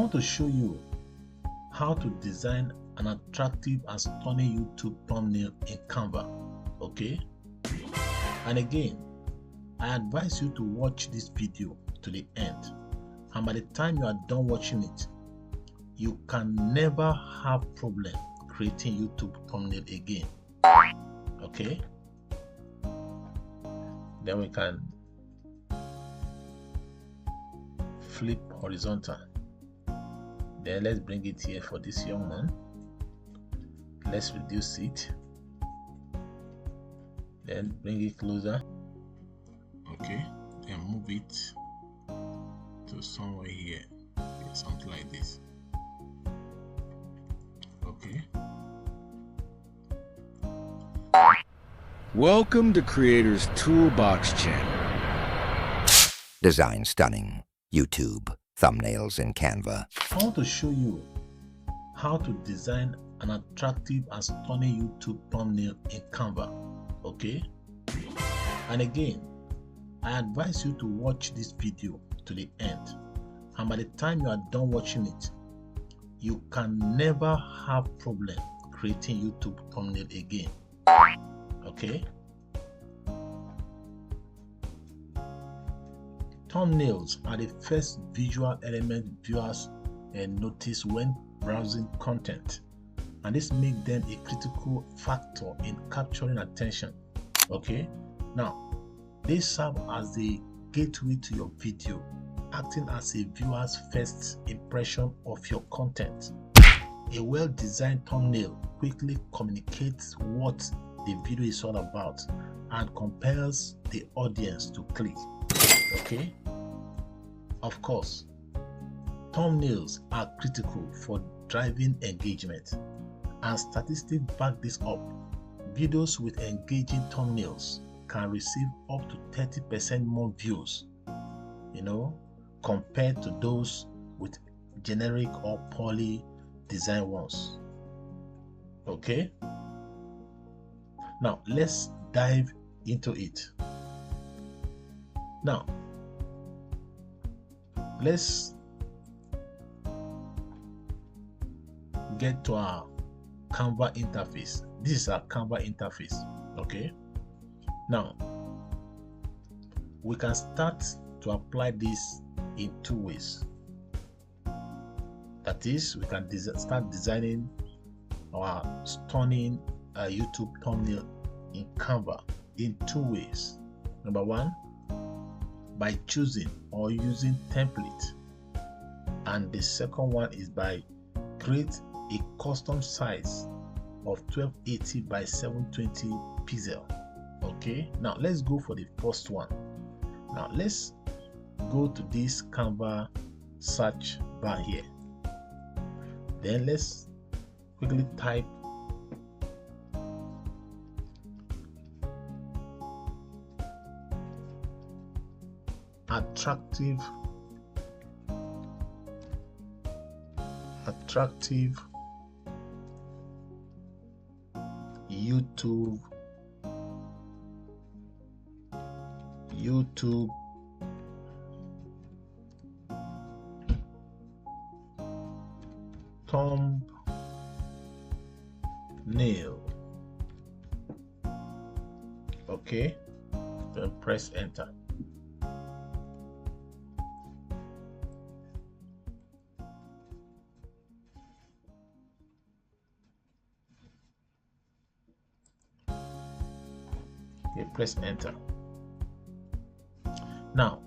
want to show you how to design an attractive and stunning YouTube thumbnail in Canva. Okay, and again, I advise you to watch this video to the end, and by the time you are done watching it, you can never have problem creating YouTube thumbnail again. Okay, then we can flip horizontal. Then let's bring it here for this young man. Let's reduce it, then bring it closer. Okay, then move it to somewhere here, something like this. Okay. Welcome to Creators Toolbox channel. Design stunning YouTube thumbnails in Canva. I want to show you how to design an attractive and stunning YouTube thumbnail in Canva. Okay, and again, I advise you to watch this video to the end, and by the time you are done watching it, you can never have problem creating YouTube thumbnail again. Okay, thumbnails are the first visual element viewers notice when browsing content, and this makes them a critical factor in capturing attention. Okay, now they serve as the gateway to your video, acting as a viewer's first impression of your content. A well-designed thumbnail quickly communicates what the video is all about and compels the audience to click. Okay, of course, thumbnails are critical for driving engagement, and statistics back this up. Videos with engaging thumbnails can receive up to 30% more views, compared to those with generic or poorly designed ones. Okay, now let's dive into it. Now let's get to our Canva interface. This is our Canva interface. Okay, now we can start to apply this in two ways. That is, we can start designing our stunning YouTube thumbnail in Canva in two ways. Number one, by choosing or using template, and the second one is by create a custom size of 1280 by 720 pixel. Okay, now let's go for the first one. Now let's go to this Canva search bar here. Then let's quickly type attractive YouTube thumbnail. Okay, then press enter. Okay, press enter. Now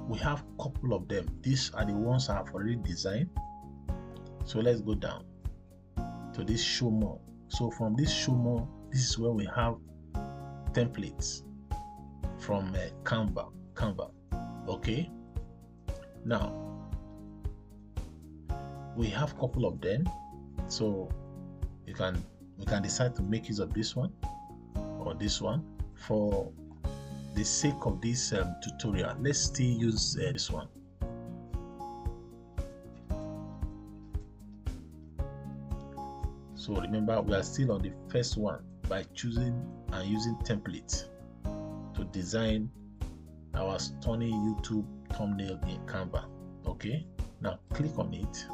we have a couple of them. These are the ones I have already designed. So let's go down to this show more. So from this show more, this is where we have templates from Canva. Okay, now we have a couple of them, so we can decide to make use of this one or this one. For the sake of this tutorial, let's still use this one. So remember, we are still on the first one by choosing and using templates to design our stunning YouTube thumbnail in Canva. Okay, Now click on it.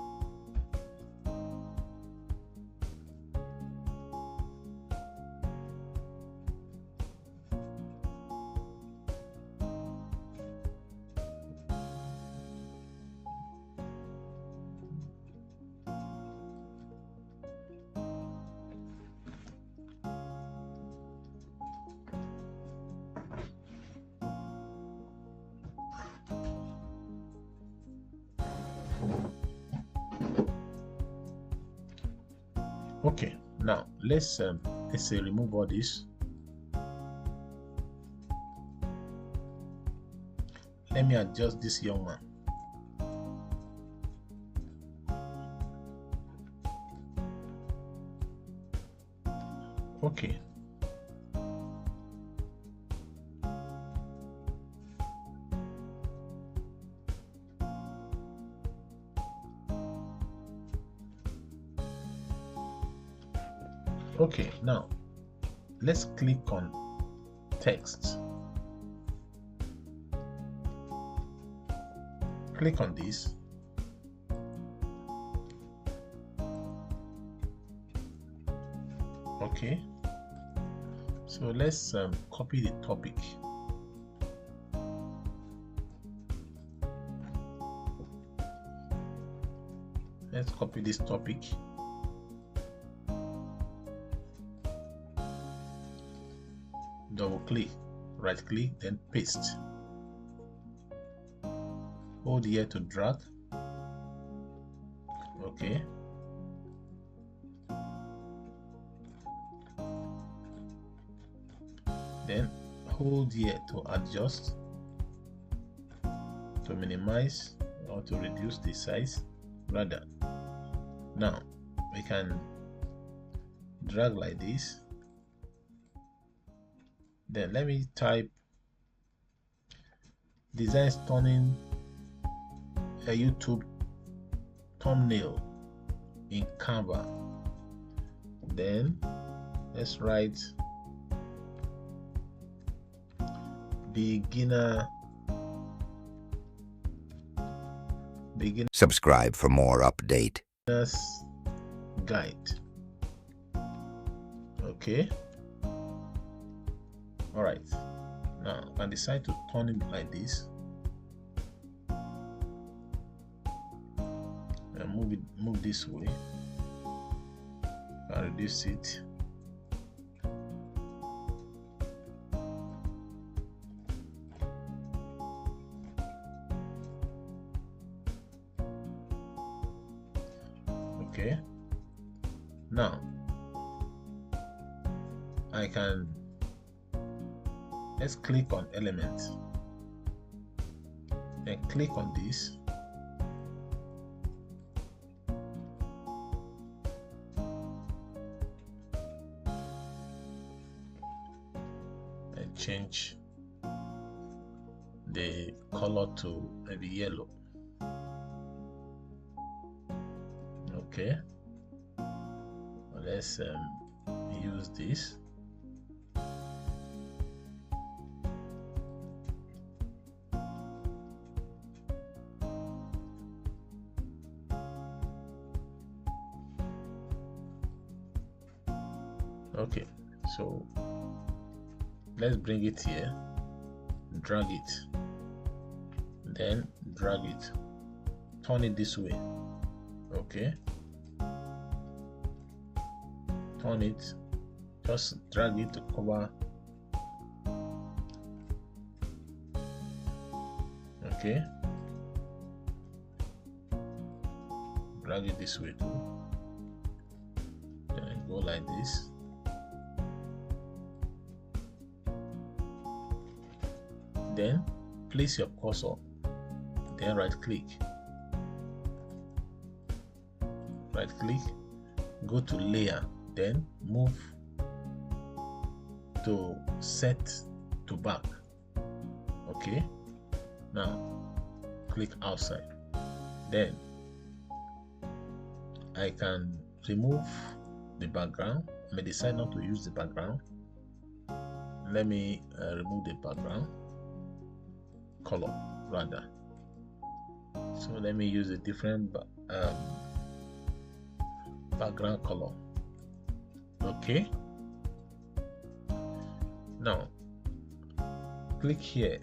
Okay, now let's say remove all this. Let me adjust this young man. Okay. Okay, now let's click on text. Click on this. Okay, so let's copy the topic. Let's copy this topic. Double click, right click, then paste. Hold here to drag. Okay. Then hold here to adjust, to minimize or to reduce the size. Rather, now we can drag like this. Then let me type designs turning a YouTube thumbnail in Canva. Then let's write beginner. Subscribe for more update. Guide. Okay. All right. Now I decide to turn it like this and move this way. I reduce it. Okay. Now I can, let's click on element and click on this. And change the color to maybe yellow. Okay, let's use this. Okay, so let's bring it here, drag it, then drag it, turn it this way. Okay, turn it, just drag it to cover. Okay, drag it this way too, then go like this. Then place your cursor, then right click, go to layer, then move to set to back. Okay, now click outside. Then I can remove the background. I may decide not to use the background. Let me remove the background color rather. So let me use a different background color. Okay, now click here,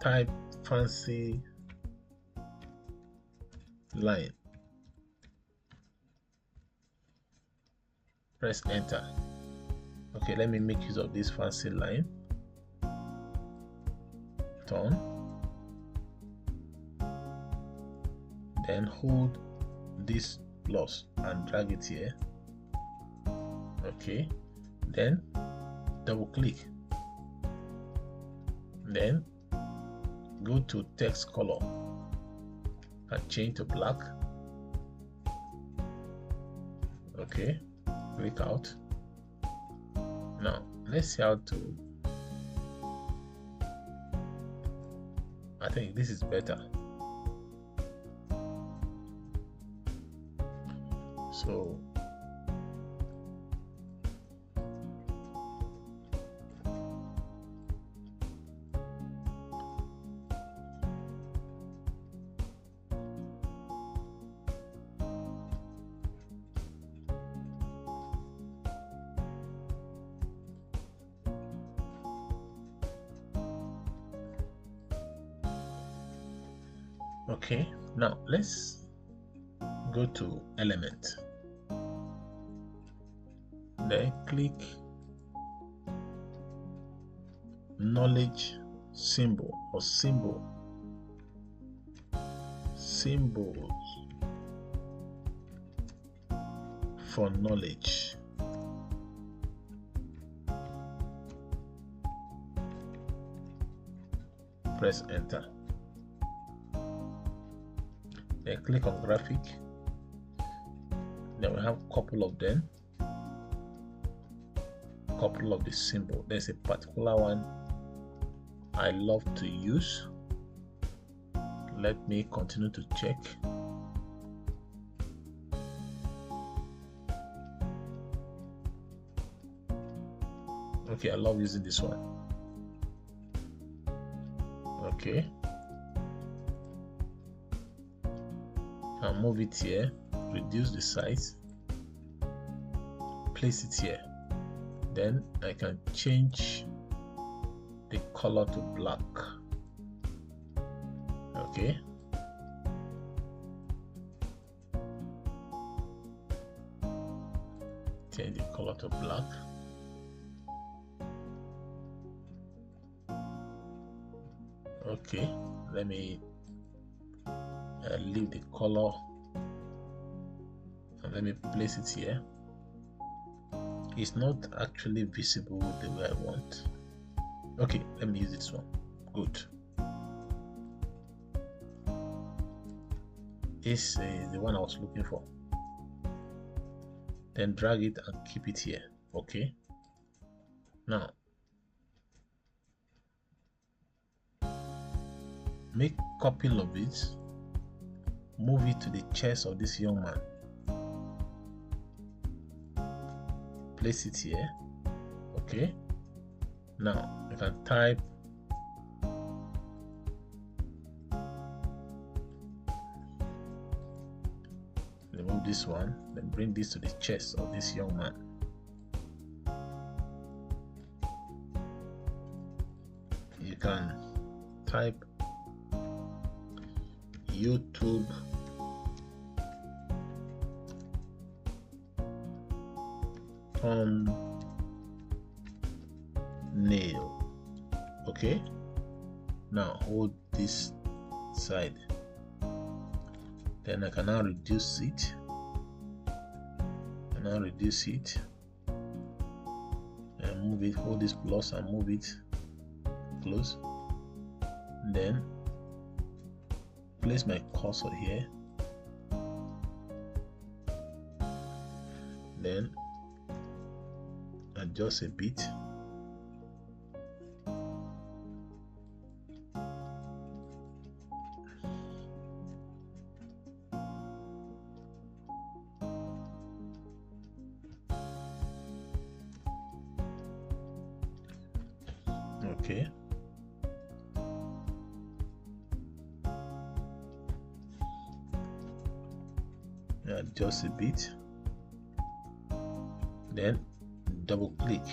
type fancy line, press enter. Okay, let me make use of this fancy line. Turn, then hold this plus and drag it here. Okay, then double click, then go to text color and change to black. Okay, click out. Now let's see how to, I think this is better. So okay, now let's go to element, then click knowledge symbol or symbols, for knowledge. Press enter. Then click on graphic. Then we have a couple of them, couple of the symbol. There's a particular one I love to use. Let me continue to check. Okay, I love using this one. Okay, I'll move it here, reduce the size, place it here. Then I can change the color to black. Okay, change the color to black. Okay, let me leave the color and let me place it here. It's not actually visible the way I want. Okay, let me use this one. Good. This is the one I was looking for. Then drag it and keep it here. Okay, now make copy of it, move it to the chest of this young man, place it here. Okay, now you can type remove this one, then bring this to the chest of this young man. You can type YouTube thumbnail. Okay, now hold this side, then I can now reduce it, and move it, hold this plus and move it close, then place my cursor here, then adjust a bit, okay. adjust a bit, then double click,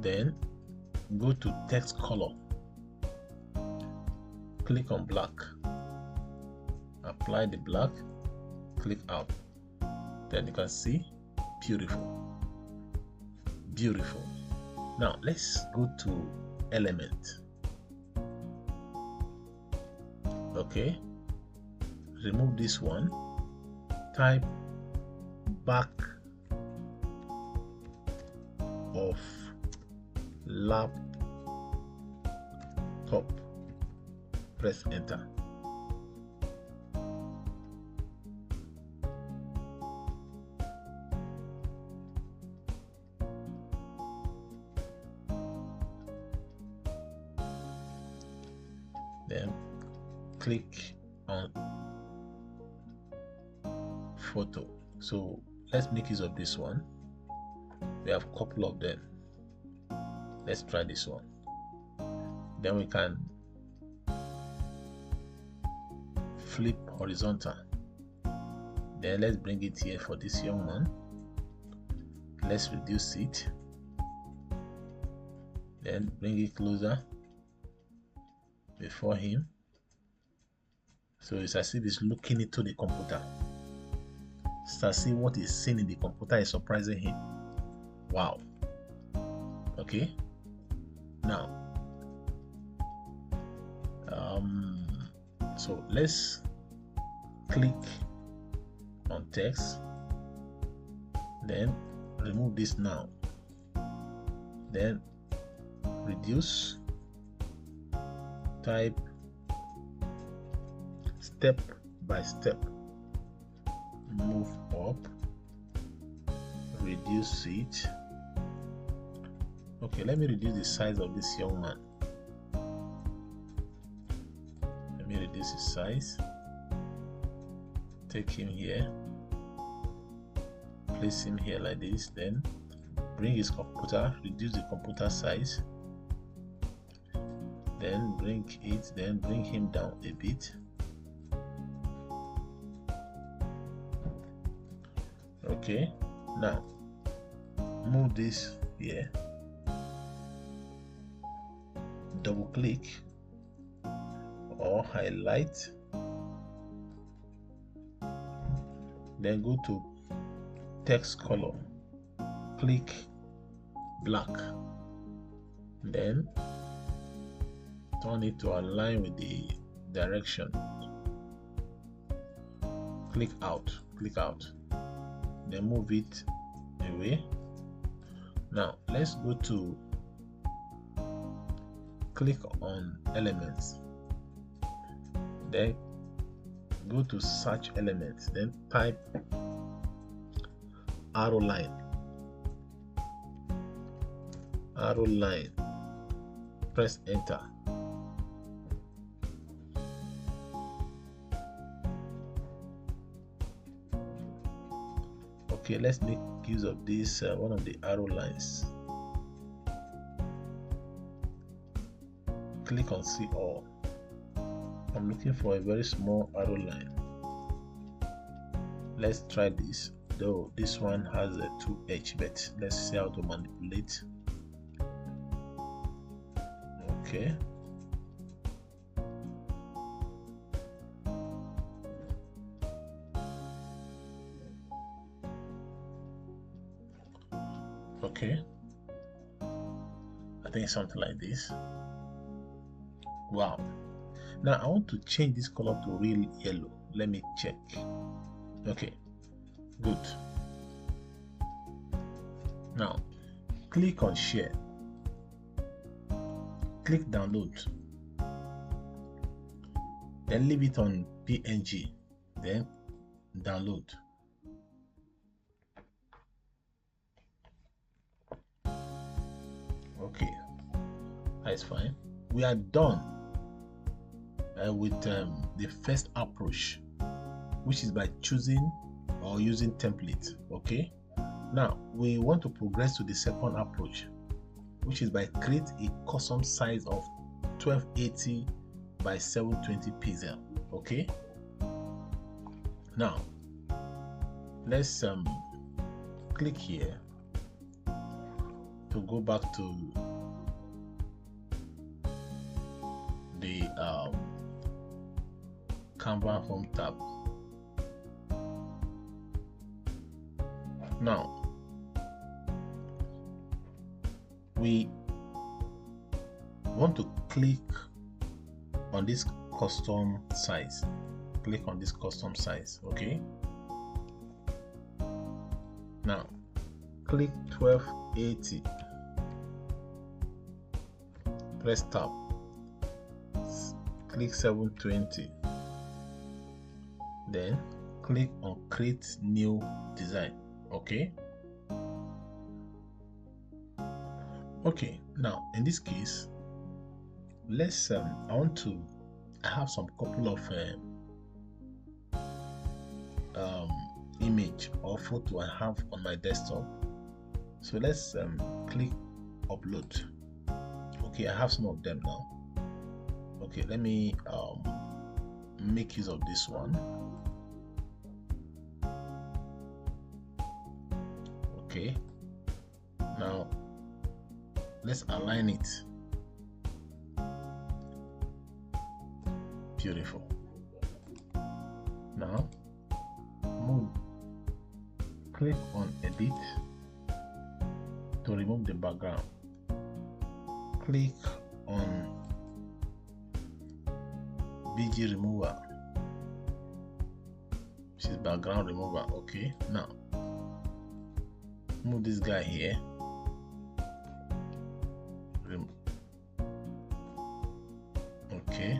then go to text color, click on black, apply the black, click out. Then you can see, beautiful. Now let's go to element. Okay, remove this one, type back of laptop, press enter. Then click on photo. So let's make use of this one. We have a couple of them. Let's try this one. Then we can flip horizontal. Then let's bring it here for this young man. Let's reduce it. Then bring it closer before him. So it's as if he's looking into the computer. It's as if what he's seeing in the computer is surprising him. Wow. Okay. Now, so let's click on text, then remove this now, then reduce, type step by step, move up, reduce it. Okay, let me reduce the size of this young man. Let me reduce his size. Take him here, place him here like this, then bring his computer, reduce the computer size, then bring it, then bring him down a bit. Okay, now move this here, double click or highlight, then go to text color, click black, then turn it to align with the direction, click out, then move it away. Now let's go to click on elements, then go to search elements, then type arrow line, press enter. Okay, let's make use of this one of the arrow lines. Click on see all. I'm looking for a very small arrow line. Let's try this, though this one has a 2H, but let's see how to manipulate. Okay, okay, I think something like this. Wow. Now I want to change this color to real yellow. Let me check. Okay, good. Now click on share, click download, then leave it on PNG, then download. Okay, that's fine. We are done with the first approach, which is by choosing or using template. Okay, now we want to progress to the second approach, which is by create a custom size of 1280 by 720 pixel. Okay, Now let's click here to go back to the Canva home tab. Now we want to click on this custom size. Click on this custom size. Okay, now click 1280, press tab, click 720, then click on create new design. Okay, now in this case, let's I have some couple of image or photo I have on my desktop, so let's click upload. Okay, I have some of them now. Okay, let me make use of this one. Okay, now let's align it. Beautiful. Now click on edit to remove the background. Click on BG remover, which is background remover. Okay, now move this guy here. Okay,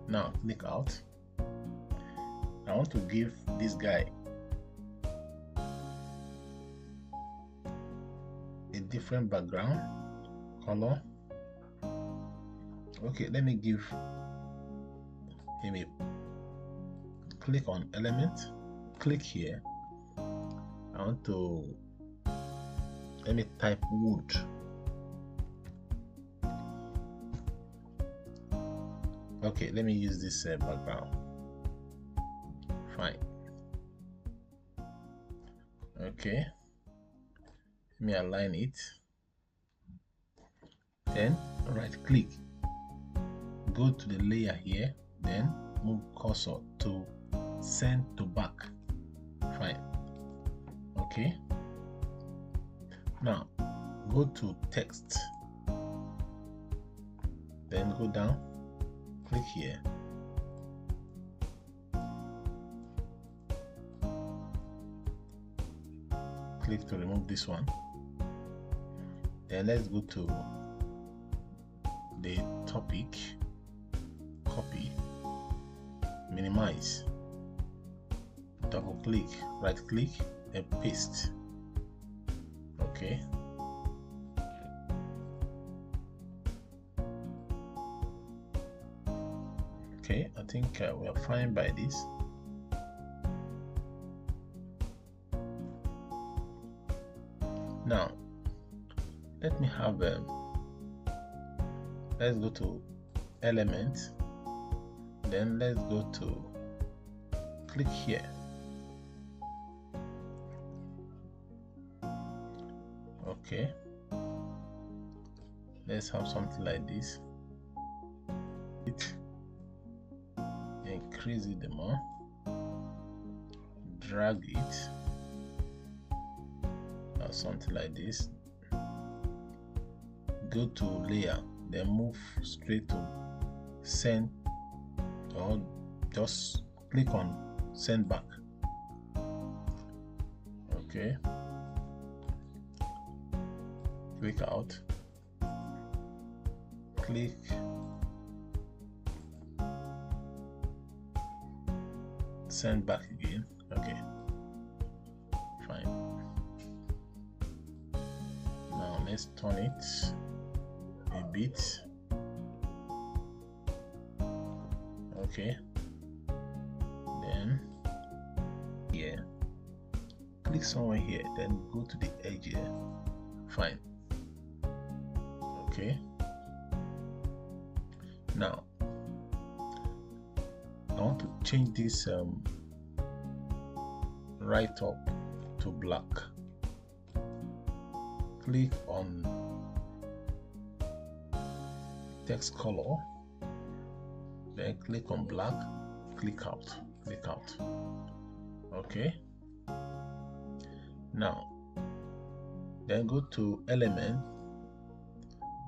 now click out. I want to give this guy a different background color. Okay, let me give him a click on element, click here. I want to let me type wood. Okay, let me use this background. Fine. Okay, let me align it. Then right click, go to the layer here, then move cursor to send to back. Fine. Okay, now go to text, then go down, click here, click to remove this one. Then let's go to the topic, copy, minimize, double click, right click, and paste. Okay, okay, I think we are fine by this. Now let me have let's go to element, then let's go to click here. Okay, let's have something like this. Increase it the more, drag it, or something like this. Go to layer, then move straight to send, or just click on send back. Okay, click out, click send back again. Okay, fine. Now let's turn it a bit. Okay, then here, click somewhere here, then go to the edge here. Fine. Okay, now I want to change this right up to black. Click on text color, then click on black, click out. Okay, now then go to element.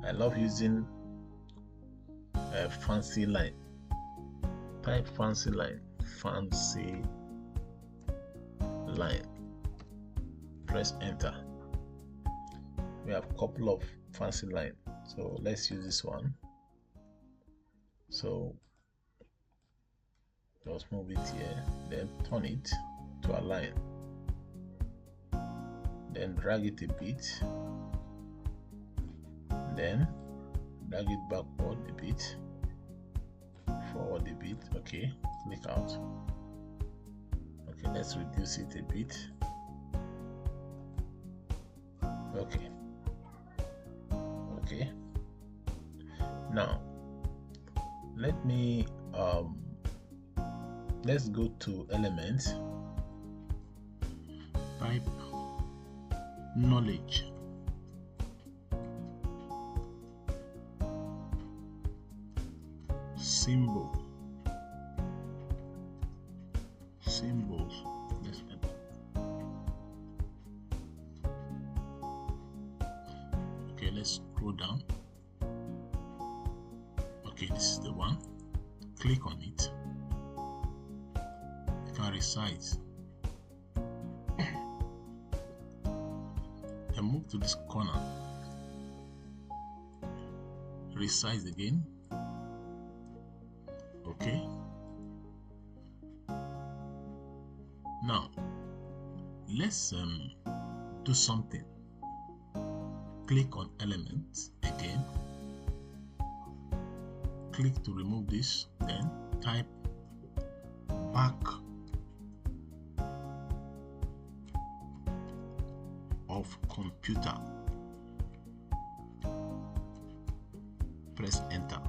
I love using a fancy line. Type fancy line, press enter. We have a couple of fancy lines, so let's use this one. So just move it here, then turn it to align, then drag it a bit, then drag it backward a bit, forward a bit. Okay, click out. Okay, let's reduce it a bit. Okay, now let me let's go to elements, type knowledge, symbols. Let's enter. Okay, let's scroll down. Okay, this is the one. Click on it. You can resize. Then move to this corner. Resize again. Okay. Now let's do something. Click on elements again. Click to remove this, then type back of computer. Press enter.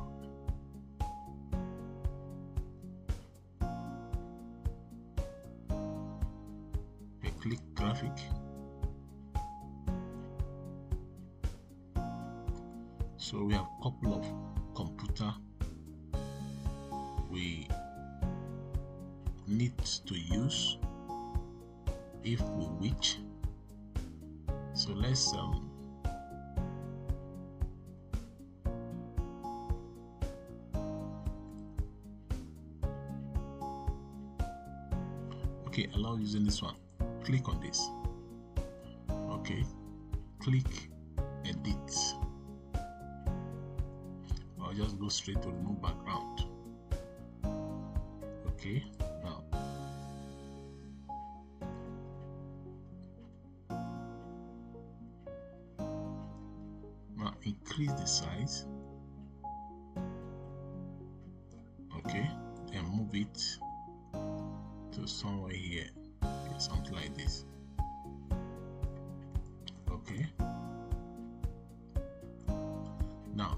Click graphic. So we have a couple of computer we need to use if we wish. So let's okay, allow using this one. Click on this. Okay, click edit. I'll just go straight to remove background. Okay, now increase the size. Okay, and move it to somewhere here. Okay, something like this. Okay, now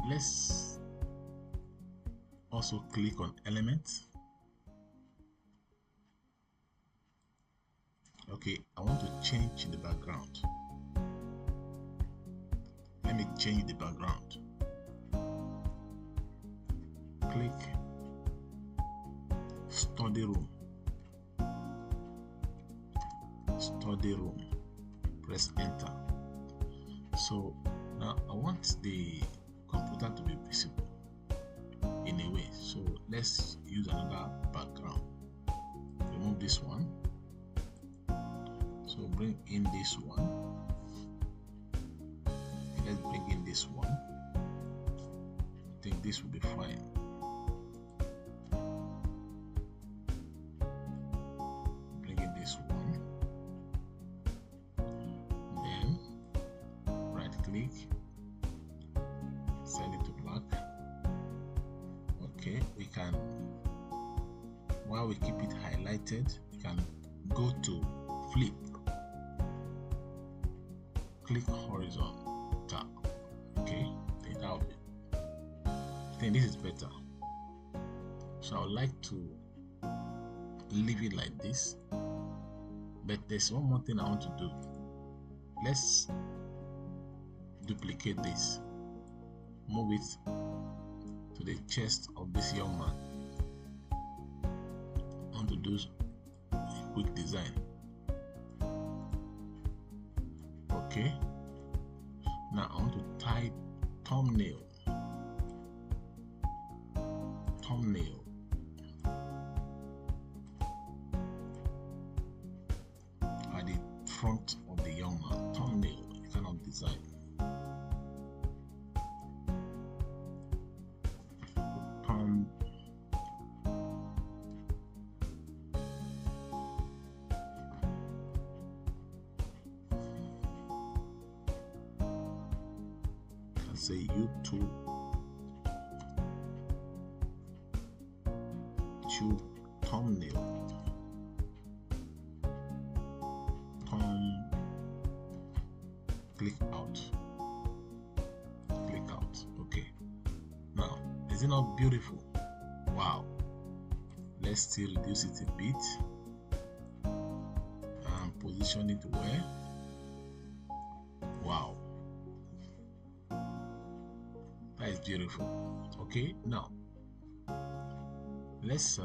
let's also click on elements. Okay, I want to change the background. Let me change the background. Click study room. Press enter. So now I want the computer to be visible in a way, so let's use another background. Remove this one, so bring in this one. Let's bring in this one. I think this will be fine. Bring in this one, then right click, set it to black. Okay, we can, while we keep it highlighted, we can go to flip, click horizontal. Okay, take out. I think this is better. So I would like to leave it like this, but there's one more thing I want to do. Let's duplicate this, move it to the chest of this young man. I want to do a quick design. Okay, now I want to type thumbnail at the front of the young man. Thumbnail kind of design. Say YouTube thumbnail. Click out. Okay, now is it not beautiful? Wow. Let's still reduce it a bit and position it where. Wow, that is beautiful. Okay, now let's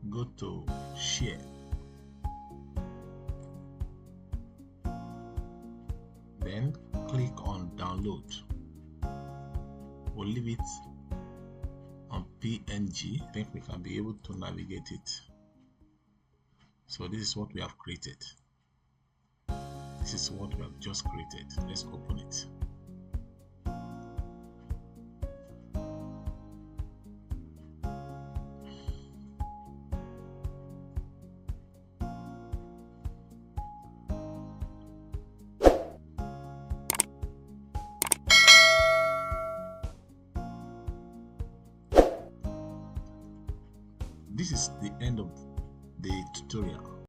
go to share. Then click on download. We'll leave it on PNG. I think we can be able to navigate it. So this is what we have created. This is what we have just created. Let's open it. This is the end of the tutorial.